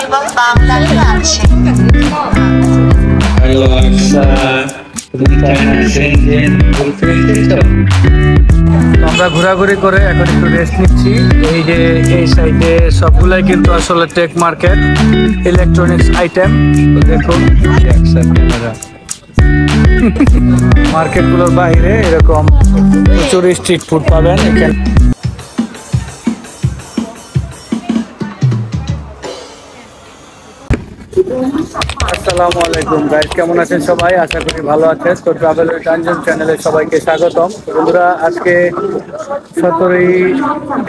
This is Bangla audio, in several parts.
এবং বাংলাতে আছে। আমরা ঘোরাঘুরি করে এখন একটু রেস্ট নিচ্ছি। এই যে এই সাইডে সবগুলাই কিন্তু আসলে টেক মার্কেট, ইলেকট্রনিক্স আইটেম। তো দেখুন মার্কেটগুলোর বাইরে এরকম প্রচুর স্ট্রিট ফুড পাবেন এখানে। আসসালামু আলাইকুম গাইস, কেমন আছেন সবাই? আশা করি ভালো আছেন। তো ট্রাভেল উইথ আঞ্জুম চ্যানেলে সবাইকে স্বাগতম। বন্ধুরা, আজকে 17ই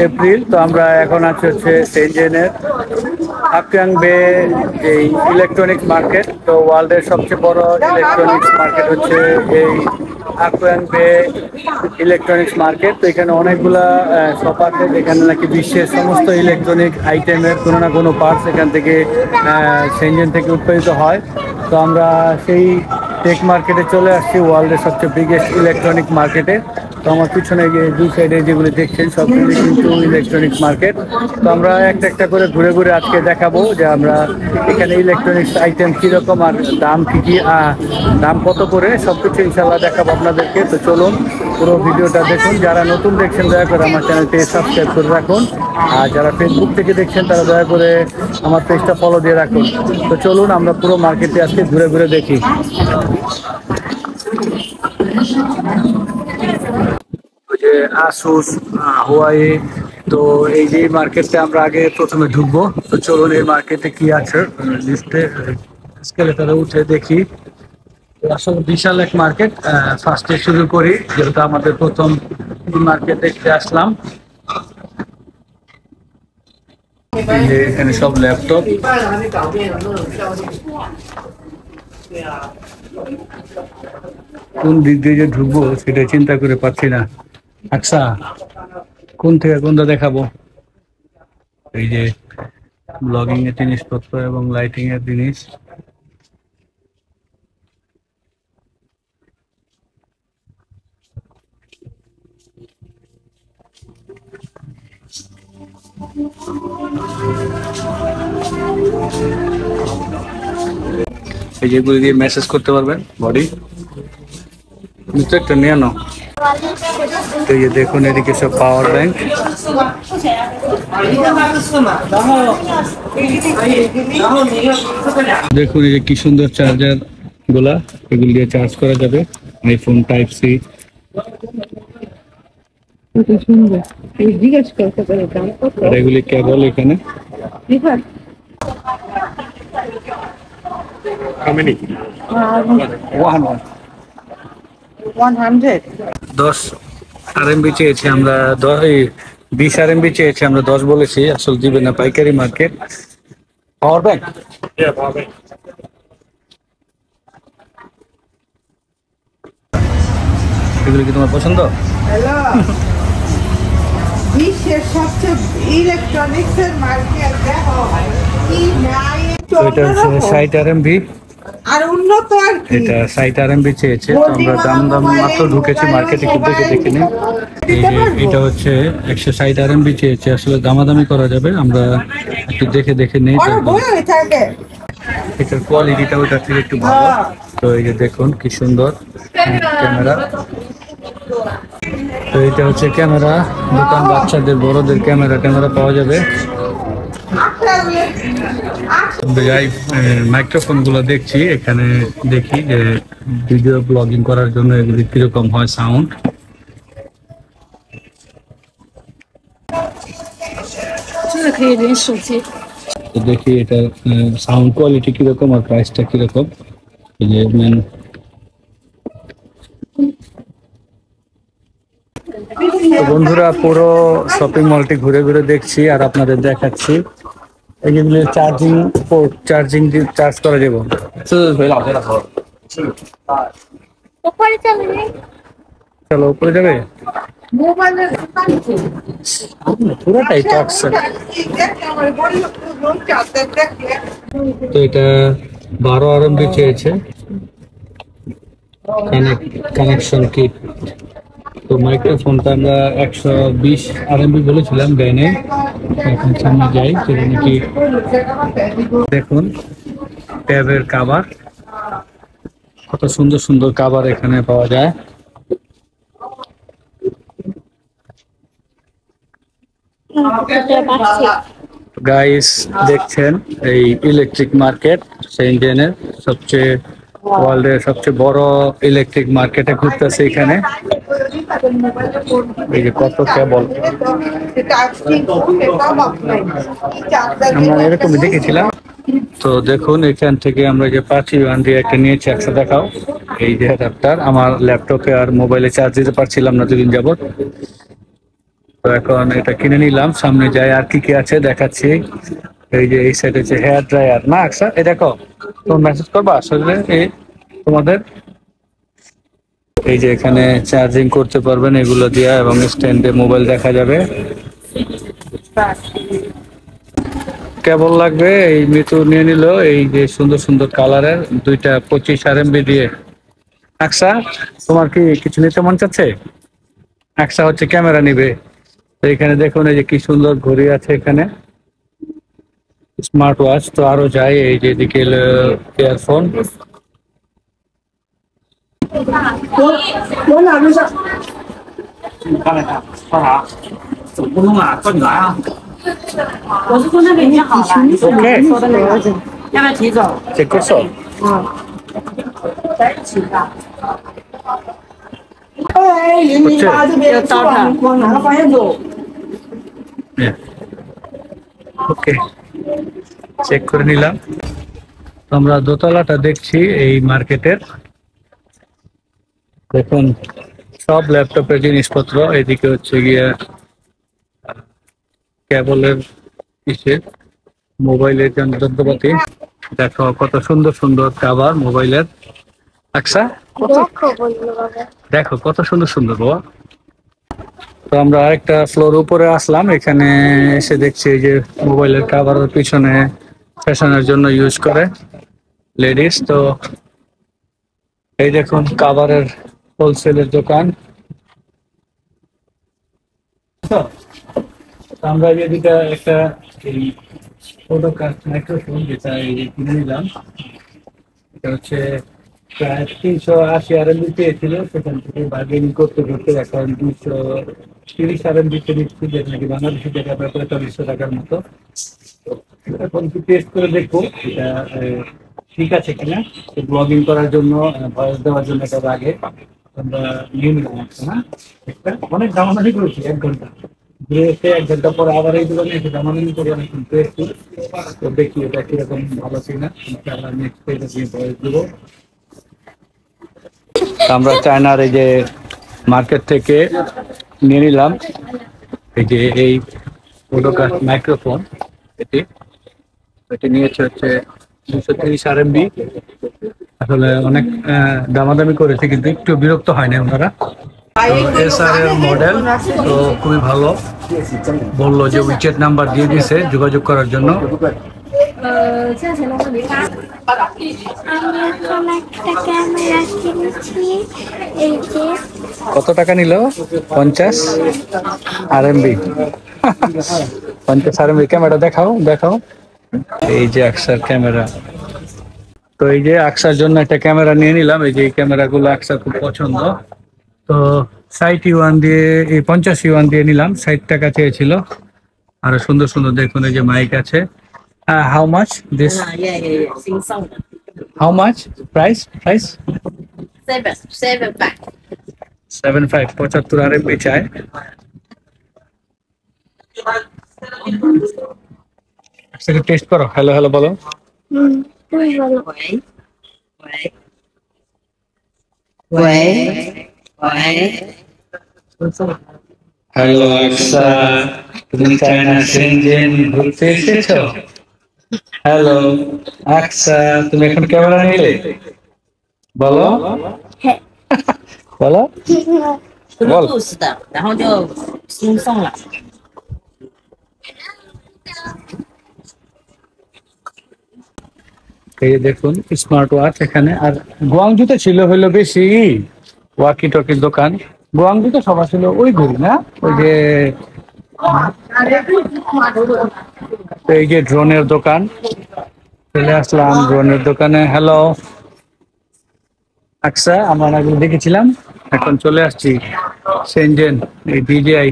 এপ্রিল। তো আমরা এখন আছি হচ্ছে সেনজেনের আক্রাং বে যে ইলেকট্রনিক্স মার্কেট। তো ওয়ার্ল্ডের সবচেয়ে বড় ইলেকট্রনিক্স মার্কেট হচ্ছে এই আক্রাং বে ইলেকট্রনিক্স মার্কেট। তো এখানে অনেকগুলা শপ আছে যেখানে নাকি বিশ্বের সমস্ত ইলেকট্রনিক আইটেমের কোনো না কোনো পার্টস এখান থেকে সেনজেন থেকে উৎপাদিত হয়। তো আমরা সেই টেক মার্কেটে চলে আসছি, ওয়ার্ল্ডের সবচেয়ে বিগেস্ট ইলেকট্রনিক মার্কেটে। তো আমার পিছনে যে দুই সাইডে যেগুলি দেখছেন সবগুলি কিন্তু ইলেকট্রনিক্স মার্কেট। তো আমরা একটা একটা করে ঘুরে ঘুরে আজকে দেখাবো যে আমরা এখানে ইলেকট্রনিক্স আইটেম কীরকম আর দাম কী কী, দাম কত করে, সব কিছু ইনশাল্লাহ দেখাবো আপনাদেরকে। তো চলুন পুরো ভিডিওটা দেখুন। যারা নতুন দেখছেন দয়া করে আমার চ্যানেলটি সাবস্ক্রাইব করে রাখুন, আর যারা ফেসবুক থেকে দেখছেন তারা দয়া করে আমার পেজটা ফলো দিয়ে রাখুন। তো চলুন আমরা পুরো মার্কেটে আজকে ঘুরে ঘুরে দেখি। ওই যে আসুস, হুয়াই, তো এই যে মার্কেটে আমরা আগে প্রথমে ঢুকবো। তো চলুন এই মার্কেটে কি আছে লিস্টে স্কেলেটারে উঠে দেখি। আসলে বিশাল এক মার্কেট। ফার্স্টে শুরু করি, যেহেতু আমাদের প্রথম মার্কেট দেখতে আসলাম। এখানে সব ল্যাপটপ। কোন দিক দিয়ে যে ঢুকবো সেটা চিন্তা করে পাচ্ছি না। আচ্ছা, কোন থেকে কোনটা দেখাবো? এই যে ব্লগিং এর জিনিসপত্র এবং লাইটিং এর জিনিস। এই যেগুলি দিয়ে মেসেজ করতে পারবেন বডি একটা নিয়ে নাও। তো এই যে দেখুন এদিকে সব পাওয়ার ব্যাংক। দেখুন এই যে কি সুন্দর চার্জার গুলা, এগুলি দিয়ে চার্জ করা যাবে। IPhone type C. আর এগুলি কেবল এখানে। How many? 10 RMB চেয়েছি আমরা, 20 RMB চেয়েছি আমরা, 10 বলেছি। আসলে দিবে না, পাইকারি মার্কেট। পাওয়ার ব্যাংক, এগুলো কি তোমার পছন্দ? বিশ্বের সবচেয়ে ইলেকট্রনিক্সের মার্কেট এটা হচ্ছে 60 RMB আর উন্নত আর কি। এটা 60 RMB চেয়েছে। তো আমরা দাম মাত্র ঢুকেছি মার্কেটে, কিন্তু দেখিনি। এটা হচ্ছে 160 RMB চেয়েছে। আসলে দামাদামি করা যাবে, আমরা একটু দেখে নেই। এটার কোয়ালিটিটা ওটা থেকে একটু ভালো। তো এই যে দেখুন কি সুন্দর ক্যামেরা। তো এটা হচ্ছে ক্যামেরা দোকান, বাচ্চাদের বড়দের ক্যামেরা পাওয়া যাবে। মাইক্রোফোন গুলো দেখছি এখানে, দেখি যে ভিডিও ব্লগিং করার জন্য এগুলি কিরকম হয় সাউন্ড। দেখি এটা সাউন্ড কোয়ালিটি কিরকম আর প্রাইসটা কিরকম। এই যে বন্ধুরা, পুরো শপিং মলটি ঘুরে ঘুরে দেখছি আর আপনাদের দেখাচ্ছি। এগুলো চার্জিং পোর্ট, চার্জ করা যাবে। চলো উপরে যাবে। পুরোটাই তো এটা 12 RMB চেয়েছে। Connection kit. তো মাইক্রোফোনটা আমরা 120 RMB বলেছিলাম, দেয় নাই। এখন সামনে যাই, সেটা নাকি দেখুন ট্যাবের কাভার, কত সুন্দর সুন্দর কাভার এখানে পাওয়া যায়। গাইস দেখছেন এই ইলেকট্রিক মার্কেট সেনজেনের সবচেয়ে, ওয়ার্ল্ডের সবচেয়ে বড় ইলেকট্রিক মার্কেটে ঘুরতেছে এখানে। এই যে কত কেবল, আমরা এরকমই দেখেছিলাম। তো দেখুন এখান থেকে আমরা যে 5 yuan দিয়ে একটা নিয়েছি, 100 দেখাও। এই যে অ্যাডাপ্টার, আমার ল্যাপটপে আর মোবাইলে চার্জ দিতে পারছিলাম না দুদিন যাবত, তো এখন এটা কিনে নিলাম। সামনে যাই আর কি কি আছে দেখাচ্ছি। এই যে এই সাইড হচ্ছে হেয়ার ড্রায়ার না আচ্ছা, এই দেখো তোমার মেসেজ করবা আসলে এই তোমাদের, এই যে এখানে চার্জিং করতে পারবেন এগুলো দিয়ে, এবং স্ট্যান্ডে মোবাইল দেখা যাবে। কেবল লাগবে, এই মিতু নিয়ে নিল এই যে সুন্দর সুন্দর কালারের দুইটা 25 RMB দিয়ে। আকসা তোমার কি কিছু নিতে মন চাচ্ছে? আকসা হচ্ছে ক্যামেরা নিবে। তো এখানে দেখুন এই যে কি সুন্দর ঘড়ি আছে এখানে, স্মার্ট ওয়াচ। তো আরো যাই, এই যে এদিকে ইয়ারফোন, চেক করছো? ওকে, চেক করে নিলাম। আমরা দোতলাটা দেখছি এই মার্কেটের, দেখুন সব ল্যাপটপের জিনিসপত্র। এদিকে হচ্ছে গিয়ে কেবলের ইসের, মোবাইলের যন্ত্রপাতি। দেখো কত সুন্দর সুন্দর কাভার মোবাইলের। আচ্ছা দেখো কত সুন্দর সুন্দর বাবা। তো আমরা আরেকটা ফ্লোর উপরে আসলাম, এখানে এসে দেখছি এই যে মোবাইলের কাভারের পিছনে ফ্যাশনের জন্য ইউজ করে লেডিস। তো এই দেখুন কাভারের হোলসেলের দোকান। আমরা যেদিকে একটা এই ফটোকাস্ট মাইক্রোফোন যেটা এই যে কিনে নিলাম, এটা হচ্ছে প্রায় 380 RMB পেয়েছিল, সেখান থেকে বার্গেনিং করতে করতে এখন 230 RMB তে দিচ্ছি, যেটা নাকি বাংলাদেশি টাকা প্রায় 4500 টাকার মতো। এখন কি টেস্ট করে দেখবো এটা ঠিক আছে কিনা। ব্লগিং করার জন্য, ভয়েস দেওয়ার জন্য এটা আগে আমরা নিয়ে নিলাম একটা, না একটা অনেক দামাদামি করেছি 1 ঘন্টা ঘুরে এসে, 1 ঘন্টা পরে আবার এই দোকানে এসে দামাদামি করে অনেকক্ষণ পেয়েছি। তো দেখি এটা কিরকম ভালো কিনা, আমরা নেক্সট পেজে দিয়ে ভয়েস দেবো। আমরা চায়নার এই যে মার্কেট থেকে নিয়ে নিলাম এই যে এই ফটোকাস্ট মাইক্রোফোন, এটি নিয়েছে হচ্ছে 230 RMB। আসলে অনেক দামাদামি করেছে, কিন্তু একটু বিরক্ত হয় না ওনারা। SR এর মডেল, তো খুবই ভালো। বললো যে উইচেট নাম্বার দিয়ে দিয়েছে যোগাযোগ করার জন্য। আমি এখন একটা ক্যামেরা কিনেছি, এই যে কত টাকা নিল? 50 RMB। 50 RMB ক্যামেরা দেখাও দেখাও। এই যে আকসার ক্যামেরা। তো এই যে আকসার জন্য একটা ক্যামেরা নিয়ে নিলাম। এই যে এই ক্যামেরাগুলো আকসার খুব পছন্দ। তো 60 yuan দিয়ে, এই 50 yuan দিয়ে নিলাম, 60 টাকা চেয়েছিল। আরো সুন্দর সুন্দর দেখুন এই যে মাইক আছে। How much this? How much price? Price 75 75 RMB চাই। একসাথে টেস্ট করো, হ্যালো হ্যালো বলো। তুই বলো। হ্যালো আকসা, তুমি চায়না সেনজেন ঘুরতে এসেছো? হ্যালো আকসা, তুমি এখন ক্যামেরা নিলে? বলো হ্যাঁ। বলো বল। Bluetooth 的，然后就轻松了。 এই যে দেখুন স্মার্ট ওয়াচ এখানে। আর গুয়াংজুতে ছিল হলো বেশি ওয়াকি টকির দোকান, গোয়াংবি তো সব আসলে ওই ঘড়ি না, ওই যে এই যে ড্রোনের দোকান, চলে আসলাম ড্রোনের দোকানে। হ্যালো আচ্ছা, আমরা আগে দেখেছিলাম, এখন চলে আসছি সেনজেন এই ডিজিআই।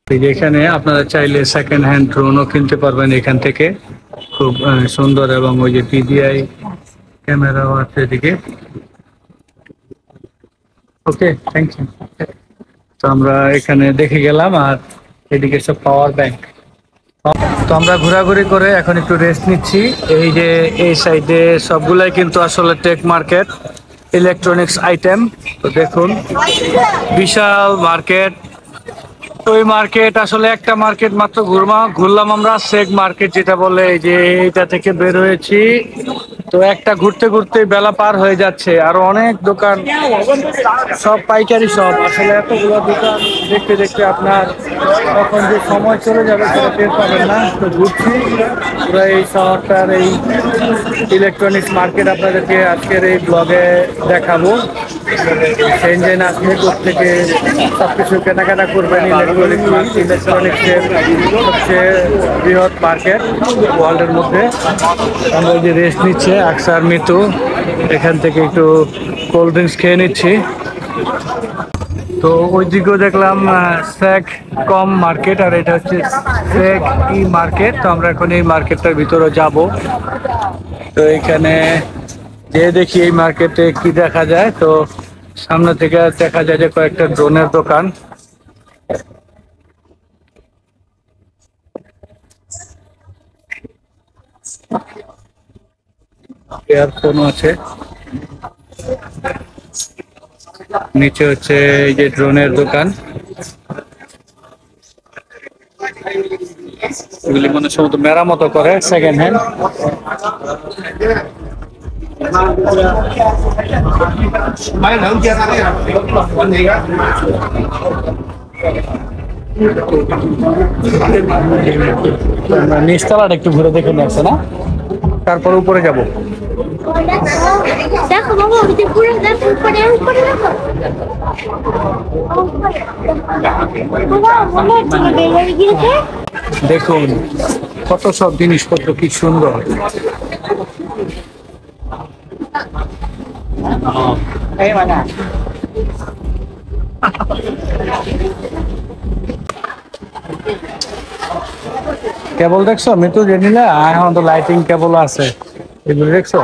এই যে এখানে আপনারা চাইলে সেকেন্ড হ্যান্ড ড্রোনও কিনতে পারবেন এখান থেকে, খুব সুন্দর, এবং ওই যে ডিজিআই ক্যামেরাও আছে এদিকে। ওকে, থ্যাংক ইউ। তো আমরা এখানে দেখে গেলাম, আর এদিকে সব পাওয়ার ব্যাংক। তো আমরা ঘোরাঘুরি করে এখন একটু রেস্ট নিচ্ছি। এই যে এই সাইডে সবগুলাই কিন্তু আসলে টেক মার্কেট, ইলেকট্রনিক্স আইটেম। তো দেখুন, বিশাল মার্কেট। তো এই মার্কেট আসলে একটা মার্কেট মাত্র ঘুরলাম আমরা, সেগ মার্কেট যেটা বলে, এই যে এটা থেকে বের হয়েছি। তো একটা ঘুরতে ঘুরতে বেলা পার হয়ে যাচ্ছে, আরো অনেক দোকান, সব পাইকারি সব। আসলে এতগুলো দোকান দেখতে দেখতে আপনার তখন যে সময় চলে যাবে সেটা টের পাবেন না। তো ঘুরছি পুরো এই শহরটার এই ইলেকট্রনিক্স মার্কেট আপনাদেরকে আজকের এই ব্লগে দেখাবো। সেনজেন আসলে থেকে সবকিছু কেনাকাটা করবেন। ইলেকট্রনিক্সের সবচেয়ে বৃহৎ মার্কেট ওয়ার্ল্ডের মধ্যে। আমরা যে রেস্ট নিচ্ছে আকসার মিতু, এখান থেকে একটু কোল্ড ড্রিঙ্কস খেয়ে নিচ্ছি। তো ওই দিকেও দেখলাম স্যাক কম মার্কেট, আর এটা হচ্ছে স্যাক ই মার্কেট। তো আমরা এখন এই মার্কেটটার ভিতরে যাব। তো এখানে যে দেখি এই মার্কেটে কি দেখা যায়। তো সামনে থেকে দেখা যায় যে কয়েকটা ড্রোনের দোকান। ইয়ারফোনও আছে, নিচে হচ্ছে এই যে ড্রোনের দোকান। এগুলি মনে সম্ভবত মেরামত করে, সেকেন্ড হ্যান্ড। নিচতলাটা একটু ঘুরে দেখে নিয়ে আসছে না, তারপর উপরে যাব। দেখো বাবা, ওই যে পুরো দেখো, উপরে উপরে দেখো। বাবা, মনে হচ্ছে যে বেরিয়ে গিয়েছে। দেখুন কত সব জিনিসপত্র, কি সুন্দর। কেবল দেখছো মিতু, জানিলা এখন তো লাইটিং কেবল আছে, এগুলো দেখছো?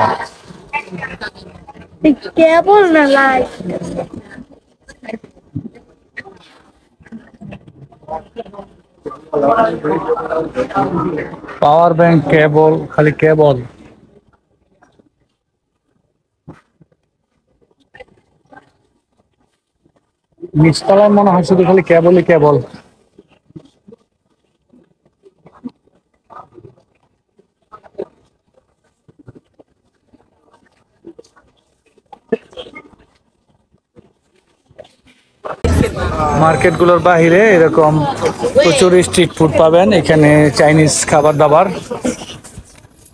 কেবল না, লাইট। পাওয়ার ব্যাংক, কেবল, খালি কেবল। নিচতলায় মনে হয় শুধু খালি কেবলই কেবল। মার্কেটগুলোর বাহিরে এরকম প্রচুর স্ট্রিট ফুড পাবেন। এখানে চাইনিজ খাবার দাবার,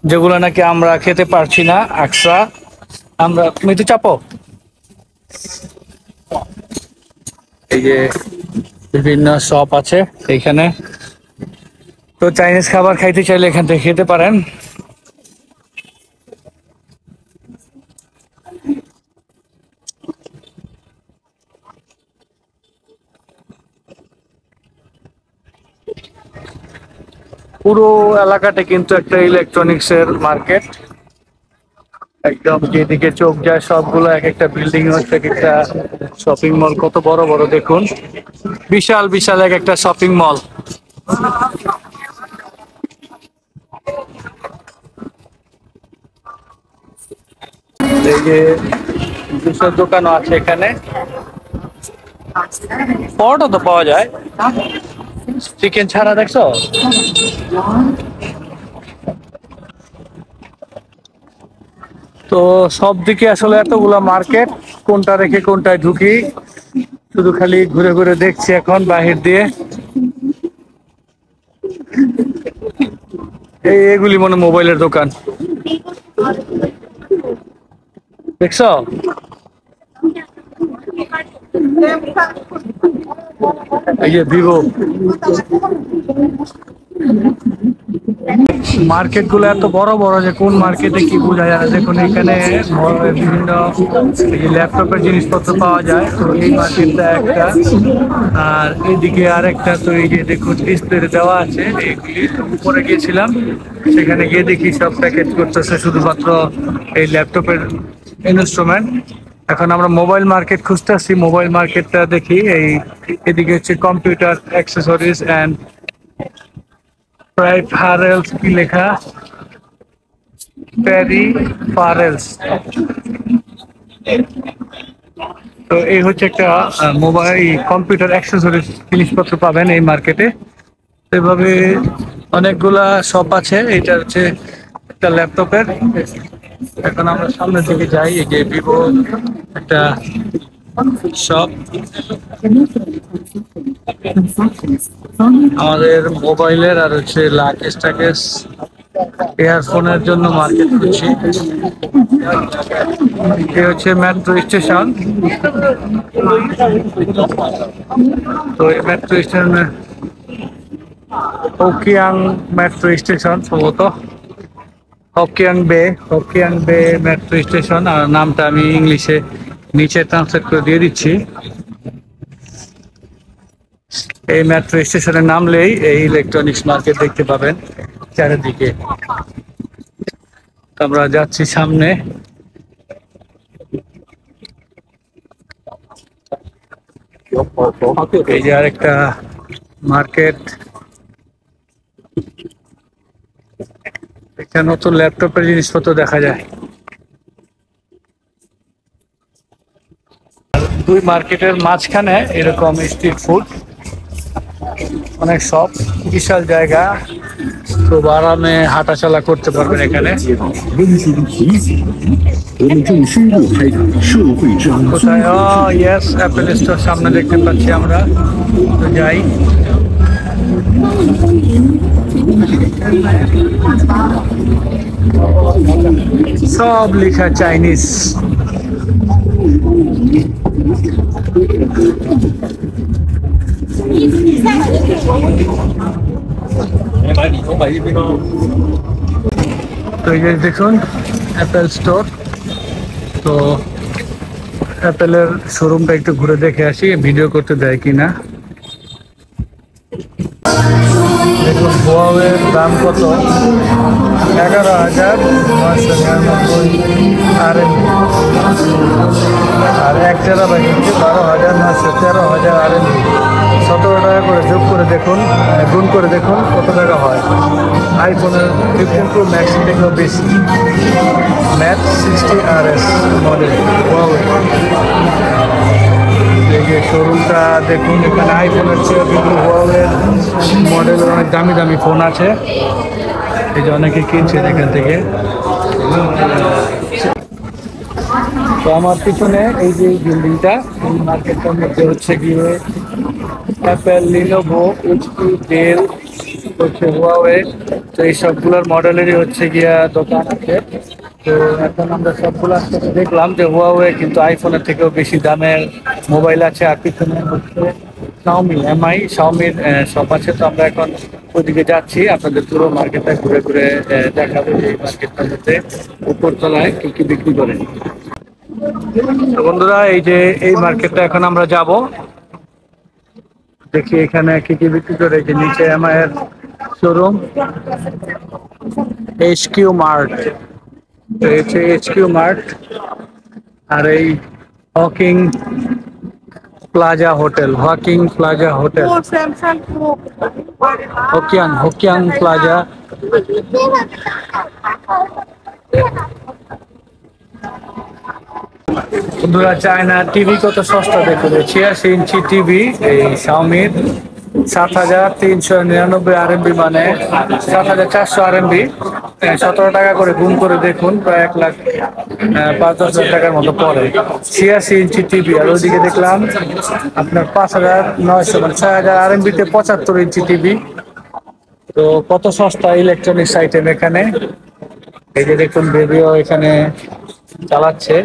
যেগুলো নাকি আমরা খেতে পারছি না। আকসা, আমরা মিতু চাপো। এই যে বিভিন্ন শপ আছে এইখানে, তো চাইনিজ খাবার খাইতে চাইলে এখান থেকে খেতে পারেন। পুরো এলাকাটা কিন্তু একটা ইলেকট্রনিক্স এর মার্কেট। একদম যেদিকে চোখ যায় সবগুলো এক একটা বিল্ডিং হচ্ছে, এক একটা শপিং মল। কত বড় বড় দেখুন, বিশাল বিশাল এক একটা শপিং মল। এই যে জুসের দোকানও আছে এখানে, পরোটা তো পাওয়া যায়, চিকেন ছাড়া। দেখছো? তো সব দিকে আসলে এতগুলা মার্কেট, কোনটা রেখে কোনটায় ঢুকি, শুধু খালি ঘুরে ঘুরে দেখছি এখন বাহির দিয়ে। এগুলি মনে মোবাইলের দোকান, দেখছো? এই যে ভিভো মার্কেট গুলো এত বড় বড় যে কোন মার্কেটে কি বোঝা যায় না। দেখুন এখানে বিভিন্ন ল্যাপটপের জিনিসপত্র পাওয়া যায়, তো এই মার্কেটটা একটা। আর এইদিকে আরেকটা, তো এই যে দেখুন ডিসপ্লে দেওয়া আছে এইগুলি। উপরে গিয়েছিলাম, সেখানে গিয়ে দেখি সব প্যাকেজ করতেছে শুধুমাত্র এই ল্যাপটপের ইনস্ট্রুমেন্ট। এখন আমরা মোবাইল মার্কেট খুঁজতেছি, মোবাইল মার্কেটটা দেখি। এদিকে হচ্ছে কম্পিউটার অ্যাক্সেসরিজ অ্যান্ড প্যারেলস, কি লেখা, প্যারেলস। তো এই হচ্ছে একটা মোবাইল কম্পিউটার অ্যাক্সেসরিজ জিনিসপত্র পাবেন এই মার্কেটে। এভাবে অনেকগুলা শপ আছে। এটা হচ্ছে একটা ল্যাপটপের। এখন আমরা সামনের দিকে যাই। এই যে ভিভো একটা শপ। আমাদের মোবাইলের আর হচ্ছে লাগেজ টাগেজ ইয়ারফোনের জন্য মার্কেট করছি। এ হচ্ছে মেট্রো স্টেশন। তো এই মেট্রো স্টেশনে হোকিয়াং মেট্রো স্টেশন, সম্ভবত হোকিয়াং বে মেট্রো স্টেশন। আর নামটা আমি ইংলিশে নিচে ট্রান্সলেট করে দিয়ে দিচ্ছি। এই মেট্রো স্টেশনে নামলেই এই ইলেকট্রনিক্স মার্কেট দেখতে পাবেন চারিদিকে। আমরা যাচ্ছি সামনে। এই যে আরেকটা মার্কেট। একটা নতুন ল্যাপটপের জিনিসপত্র দেখা যায়। দুই মার্কেটের মাঝখানে এরকম স্ট্রিট ফুড, অনেক শপ, বিশাল জায়গা, খুব আরামে হাঁটাচলা করতে পারবেন এখানে। কোথায়? ইয়েস, অ্যাপেল স্টোর সামনে দেখতে পাচ্ছি আমরা। তো যাই। সব লেখা চাইনিজ। তো এই যে দেখুন অ্যাপেল স্টোর। তো অ্যাপেলের শোরুমটা একটু ঘুরে দেখে আসি, ভিডিও করতে দেয় কিনা। দেখুন হুয়াওয়ের দাম কত, 11,999 RMB। আর 1 টেরাবাইট হচ্ছে 12,900, 13,000 RMB। 17 টাকা করে যোগ করে দেখুন, গুণ করে দেখুন কত টাকা হয়। আইফোনের 15 Pro Max থেকেও বেশি। Math 60RS model Huawei. এই যে শোরুমটা দেখুন, এখানে আইফোনের চেয়ে কিন্তু হুয়াওয়ের মডেলের অনেক দামি দামি ফোন আছে। এই যে অনেকে কিনছেন এখান থেকে। তো আমার পিছনে এই যে বিল্ডিংটা, এই মার্কেটটার মধ্যে হচ্ছে গিয়ে অ্যাপেল, লিনোভো, এইচপি, ডেল, হচ্ছে হুয়াওয়ে, তো এই সবগুলোর মডেলেরই হচ্ছে গিয়া দোকান আছে। তো এখন আমরা সবগুলো দেখলাম যে হুয়াওয়ে কিন্তু আইফোনের থেকেও বেশি দামের মোবাইল আছে। আর পিছনে হচ্ছে শাওমির শপ আছে। তো আমরা এখন ওইদিকে যাচ্ছি, আপনাদের পুরো মার্কেটটা ঘুরে ঘুরে দেখাবো যে এই মার্কেটটার মধ্যে উপরতলায় কি কি বিক্রি করে। তো বন্ধুরা, এই যে এই মার্কেটটা এখন আমরা যাব, দেখি এখানে কি কি বিক্রি করে। যে নিচে আমার showroom HQ mart, HQ mart. আর এই Hoking plaza hotel, Hokiang plaza. বন্ধুরা, চায়না টিভি কত সস্তা দেখুন। 86 ইঞ্চি টিভি এই শাওমির, 7,399 RMB, মানে 7,400 RMB। 17 টাকা করে গুণ করে দেখুন, প্রায় 1,05,000 টাকার মতো পড়ে। 86 ইঞ্চি টিভি। আর ওইদিকে দেখলাম আপনার 5,900, মানে 6,000 RMB-তে 75 ইঞ্চি টিভি। তো কত সস্তা ইলেকট্রনিক্স আইটেম এখানে। এই যে দেখুন ভিডিও এখানে চালাচ্ছে।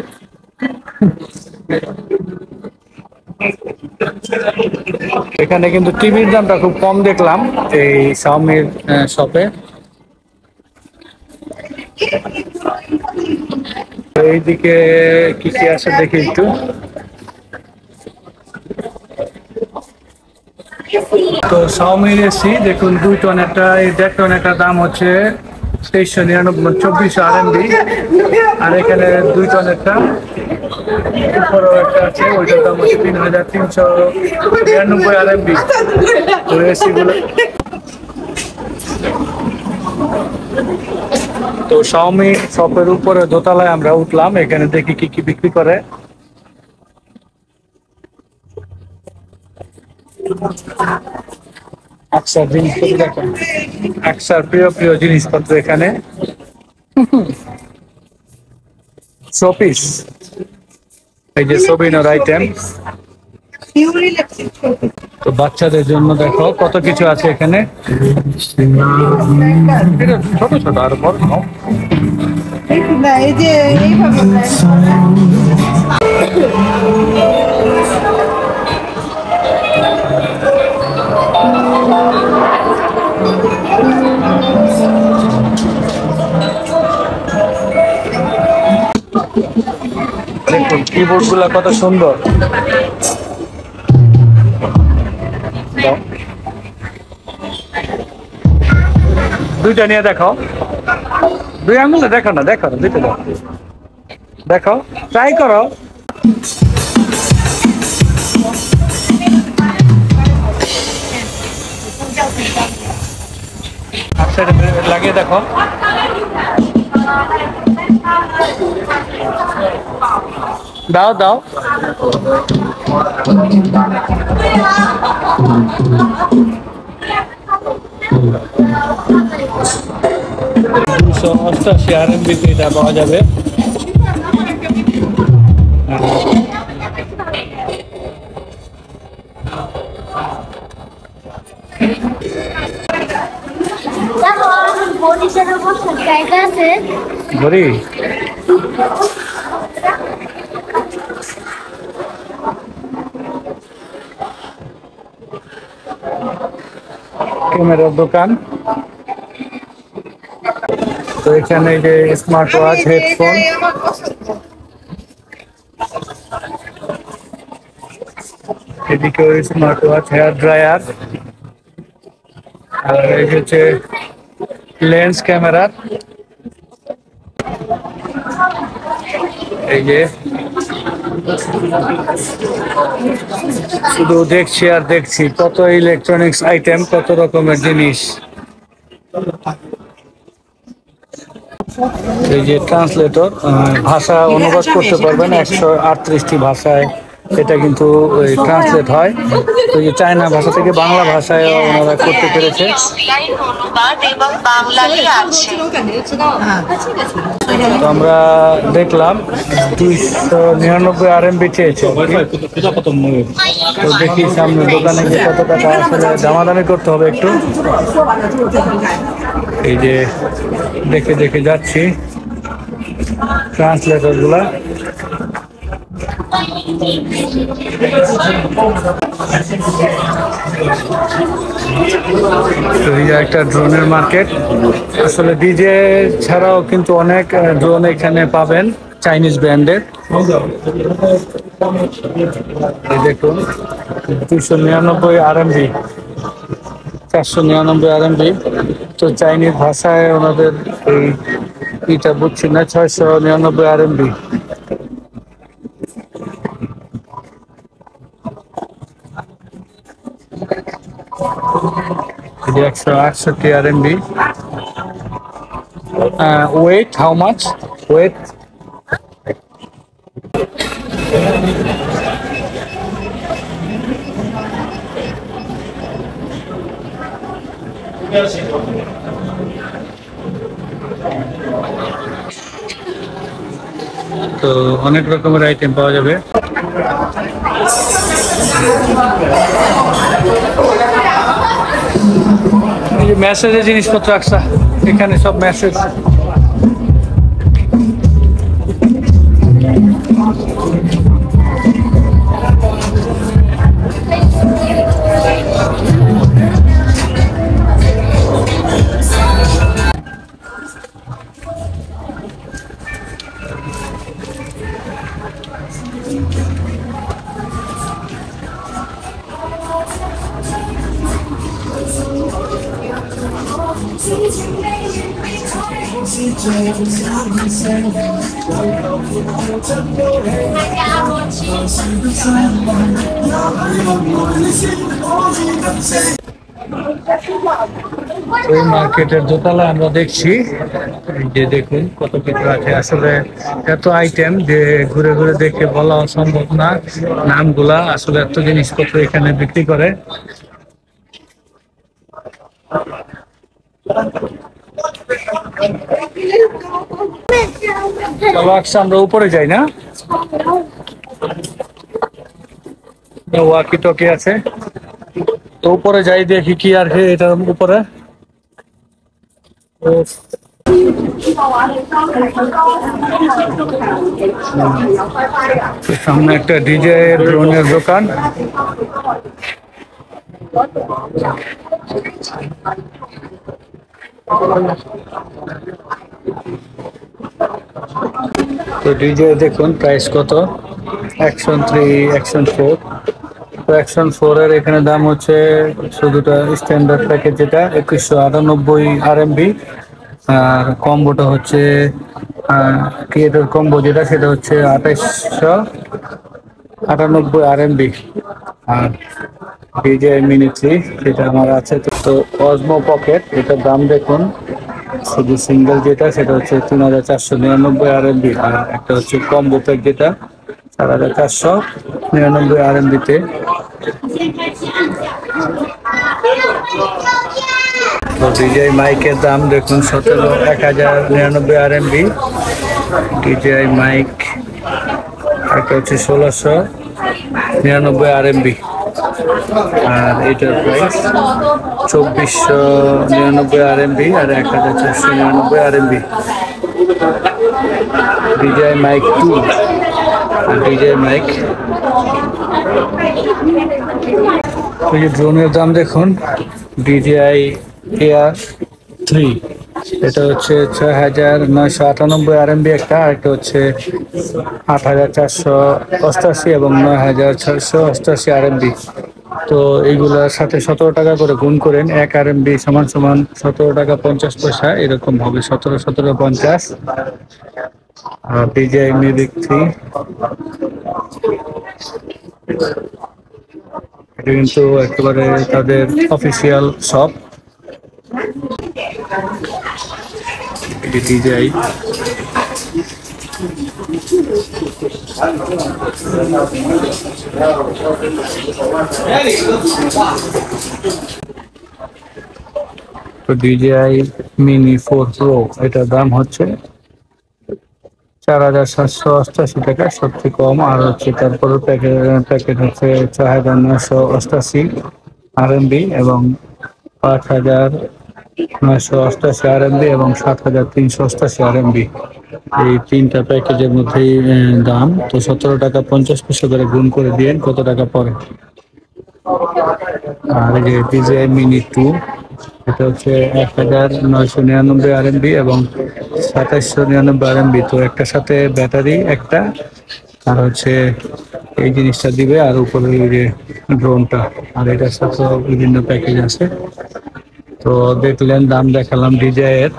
এখানে কিন্তু টিভির দামটা খুব কম দেখলাম এই শাওমির শপে। এইদিকে কি কি আছে দেখি একটু। তো শাওমির এসি দেখুন 2 টন একটা, এই 1.5 টন একটা দাম হচ্ছে 2399 RMB। আর এখানে 2 টন একটা উপরও একটা আছে, ওইটার দাম হচ্ছে 3399 RMB। তো এসি গুলো তো শাওমি শপের উপরে দোতলায় আমরা উঠলাম, এখানে দেখি কি কি বিক্রি করে। আকসার জিনিসপত্র দেখেন, আকসার প্রিয় প্রিয় জিনিসপত্র এখানে। শোপিস, এই যে সবিনোর আইটেম। তো বাচ্চাদের জন্য দেখো কত কিছু আছে এখানে। এটা ছোট ছোট আর বড় নাও। না এই যে এইভাবে দেখুন কিবোর্ড গুলা কত সুন্দর। দুইটা নিয়ে দেখো, 2 আঙুলে দেখো না, দেখো না, দুইটা দেখো, দেখো ট্রাই করো। আচ্ছা লাগিয়ে দেখো। দাও দাও। RMB এটা পাওয়া যাবে। ঘড়ি ক্যামেরার দোকান। তো এখানে যে স্মার্ট ওয়াচ, হেডফোন, এদিকে স্মার্ট ওয়াচ, হেয়ার ড্রায়ার, আর এই হচ্ছে লেন্স ক্যামেরা। এই যে শুধু দেখছি আর দেখছি কত ইলেকট্রনিক্স আইটেম, কত রকমের জিনিস। এই যে ট্রান্সলেটর, ভাষা অনুবাদ করতে পারবেন 138টি ভাষায়, এটা কিন্তু ট্রান্সলেট হয়। তো এই চায়না ভাষা থেকে বাংলা ভাষায় ওনারা করতে পেরেছে। অনুবাদ এবং বাংলায় আছে। তো আমরা দেখলাম 299 RMB চেয়েছে। তো দেখি সামনে দোকানে গিয়ে কত টাকা আসলে দামাদামি করতে হবে একটু। এই যে দেখে দেখে যাচ্ছি ট্রান্সলেটর গুলা। এই যে একটা ড্রোনের মার্কেট। আসলে ডিজে ছাড়াও কিন্তু অনেক ড্রোন এখানে পাবেন চাইনিজ ব্র্যান্ডের। এই দেখুন 299 RMB, 499 RMB। তো চাইনিজ ভাষায় ওনাদের এইটা বুঝছি না, 699 RMB। 168 RMB। Weight, how much? Weight? তো অনেক রকমের আইটেম পাওয়া যাবে। মেসেজের জিনিসপত্র আসা, এখানে সব মেসেজ। ওই মার্কেটের দোতলায় আমরা দেখছি এই যে দেখুন কত কিছু আছে। আসলে এত আইটেম যে ঘুরে ঘুরে দেখে বলা সম্ভব না নামগুলা। আসলে এত জিনিসপত্র এখানে বিক্রি করে। চলো আজকে আমরা উপরে যাই না, ওয়াকি টকি আছে তো উপরে যাই দেখি কি আর কি এটার উপরে। সামনে একটা ডিজে ড্রোনের দোকান। তো ডিজে দেখুন প্রাইস কত, অ্যাকশন 3, অ্যাকশন 4। তো অ্যাকশন 4 এর এখানে দাম হচ্ছে শুধুটা স্ট্যান্ডার্ড প্যাকেজ যেটা 2198 RMB, আর কম্বোটা হচ্ছে ক্রিয়েটর কম্বো যেটা সেটা হচ্ছে 2898 RMB। আর ডিজে মিনি 3 যেটা আমার আছে, তো অজমো পকেট এটার দাম দেখুন শুধু সিঙ্গেল যেটা সেটা হচ্ছে 3499 RMB, আর একটা হচ্ছে কম্বো প্যাক যেটা 4499 RMB তে। তো ডিজে মাইকের দাম দেখুন 1099 RMB ডিজে মাইক। একটা হচ্ছে 1699 RMB, আর এটার প্রাইস 2499 RMB আর 1499 RMB। ডিজে মাইক 2 আর ডিজে মাইক। ওই যে ড্রোনের দাম দেখুন, DJI Air 3 এটা হচ্ছে 6998 RMB একটা, আর একটা হচ্ছে 8488 এবং 9688 RMB। তো এইগুলোর সাথে 17 টাকা করে গুণ করেন, 1 RMB সমান সমান 17 টাকা 50 পয়সা, এরকম হবে 1750। আর DJI Mavic 3 এটা কিন্তু একেবারে তাদের অফিসিয়াল শপ। DJI তো DJI Mini 4 Pro এটার দাম হচ্ছে 4788 টাকা সবচেয়ে কম, আর হচ্ছে তারপরে প্যাকেট হচ্ছে 6988 RMB এবং 5988 RMB এবং 7388 RMB। এই তিনটা প্যাকেজের মধ্যেই দাম। তো 17 টাকা 50 পয়সা করে গুণ করে দিয়ে কত টাকা পড়ে। আর এই যে DJI Mini 2 এটা হচ্ছে 1999 RMB এবং 2799 RMB। তো একটার সাথে ব্যাটারি একটা, আর হচ্ছে এই জিনিসটা দিবে, আর উপরে এই যে ড্রোনটা, আর এটার সাথে বিভিন্ন প্যাকেজ আছে। তো দেখলেন দাম দেখালাম DJI এর।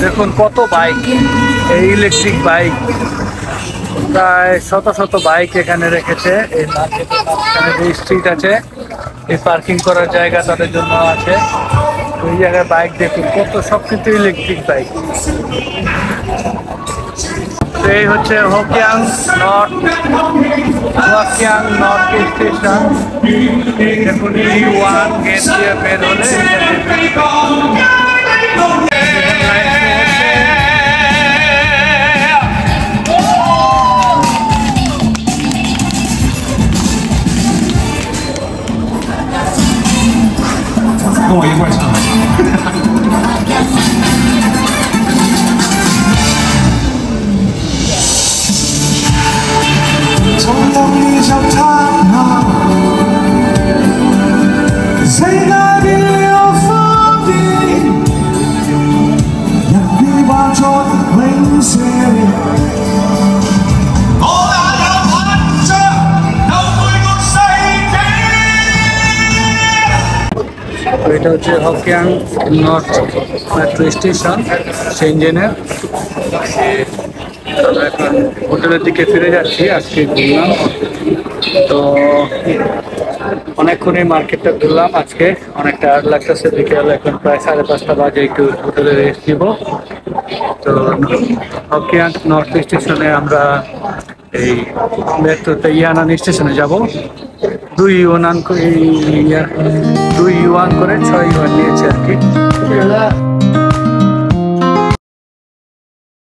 দেখুন কত বাইক, এই ইলেকট্রিক বাইক প্রায় শত শত বাইক এখানে রেখেছে। এই মার্কেটের মাঝখানে যে স্ট্রিট আছে, এই পার্কিং করার জায়গা তাদের জন্য আছে। ওই জায়গায় বাইক দেখুন কত, সব কিন্তু ইলেকট্রিক বাইক। এই হচ্ছে হোকিয়াং নর্থ স্টেশন। দেখুন E1 গেট দিয়ে বের হলে跟我一块唱。从梦里找他，在那里流放的永寫。我也有盼着有每個世紀。 তো এটা হচ্ছে হকিয়াং নর্থ মেট্রো স্টেশন সেনজেনের। আমরা এখন হোটেলের দিকে ফিরে যাচ্ছি। আজকে ঘুরলাম, তো অনেকক্ষণ এই মার্কেটটা ঘুরলাম আজকে, অনেক টায়ার্ড লাগতেছে। বিকেল এখন প্রায় 5:30 বাজে, একটু হোটেলে রেস্ট নিব। তো হকিয়াং নর্থ স্টেশনে আমরা এই মেট্রোতে ইয়ানান স্টেশনে যাব। 2 ইউয়ান করে 6 ইউয়ান নিয়েছে আর কি।